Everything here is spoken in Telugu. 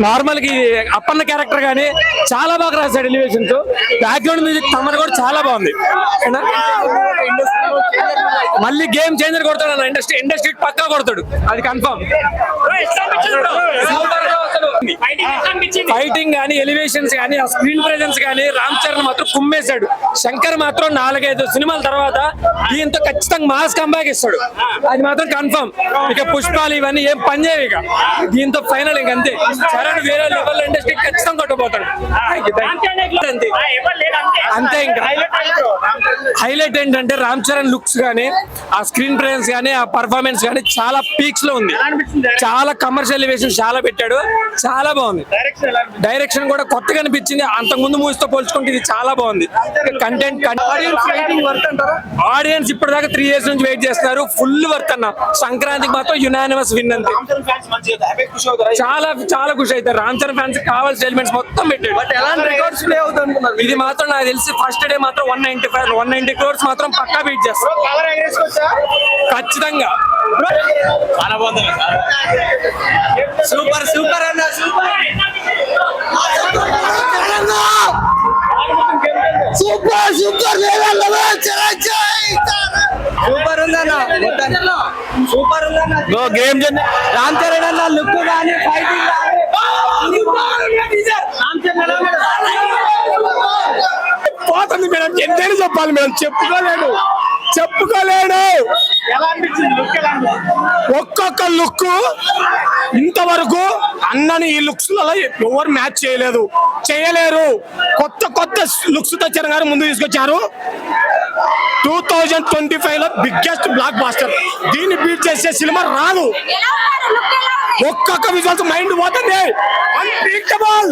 నార్మల్ కి అప్పన్న క్యారెక్టర్ గానీ చాలా బాగా రాశాడు. ఎలివేషన్స్, బ్యాక్గ్రౌండ్ మ్యూజిక్ తమన్ కూడా చాలా బాగుంది. మళ్ళీ గేమ్ చేంజర్ కొడతాడు అన్న, ఇండస్ట్రీ పక్కా కొడతాడు, అది కన్ఫర్మ్. ఫైటింగ్ గానీ, ఎలివేషన్స్ గానీ, ఆ స్క్రీన్ ప్రెజెన్స్ గానీ, రామ్ చరణ్ మాత్రం కుమ్మేశాడు. శంకర్ మాత్రం 4-5 సినిమాల తర్వాత దీంతో ఖచ్చితంగా మాస్ కంబ్యాక్ ఇస్తాడు, అది మాత్రం కన్ఫర్మ్. ఇక పుష్పాలు ఇవన్నీ ఏం పని చేయవు, ఇక దీంతో ఫైనల్ ఇంక అంతే. చరణ్ వేరే లెవెల్ ఇండస్ట్రీ ఖచ్చితంగా కొట్టబోతాడు. అంతే. ఇంకా హైలైట్ ఏంటంటే రామ్ చరణ్ లుక్స్ గానీ, ఆ స్క్రీన్ ప్రెజెన్స్ గానీ, ఆ పర్ఫార్మెన్స్ గానీ చాలా పీక్స్ లో ఉంది. చాలా కమర్షియల్ ఎలివేషన్ చాలా పెట్టాడు, చాలా బాగుంది. డైరెక్షన్ కూడా కొత్తగా అనిపించింది, అంతకుముందు మూవీస్ తో పోల్చుకుంటే ఇది చాలా బాగుంది. కంటెంట్ ఆడియన్స్ ఇప్పటిదాకా 3 years నుంచి వెయిట్ చేస్తున్నారు, ఫుల్ వర్త్ అన్న. సంక్రాంతికి మాత్రం యునానిమస్ విన్ అంతే. చాలా చాలా ఖుషి అవుతారు. రామ్ చరణ్ ఫ్యాన్స్ కావాల్సిన ఎలిమెంట్స్ మొత్తం పెట్టాడు. ఇది మాత్రం నాకు తెలిసి ఫస్ట్ డే మాత్రం 190 crores మాత్రం పక్కా బీట్ చేస్తారు ఖచ్చితంగా. చాలా బాగుంది. సూపర్ సూపర్ అన్న, సూపర్ సూపర్ సూపర్ సూపర్ ఉందన్న, సూపర్ ఉందన్న. గేమ్ రామ్ చరణ్ అన్న లుక్ కానీ, ఫైటింగ్ పోతుంది మేడం, ఎంతైనా చెప్పాలి మేడం, చెప్పుకోలేడు. ఒక్కొక్క లుక్ ఇంతవరకు అన్నని ఈ లుక్స్ లలో ఎవరు మ్యాచ్ చేయలేరు. కొత్త లుక్స్ తో చరణ్ గారు ముందు తీసుకొచ్చారు. 2025 లో బిగ్గెస్ట్ బ్లాక్ బాస్టర్, దీన్ని బీట్ చేసే సినిమా రాదు. ఒక్కొక్క విజువల్స్ మైండ్ పోతుంది. అన్బీటబుల్.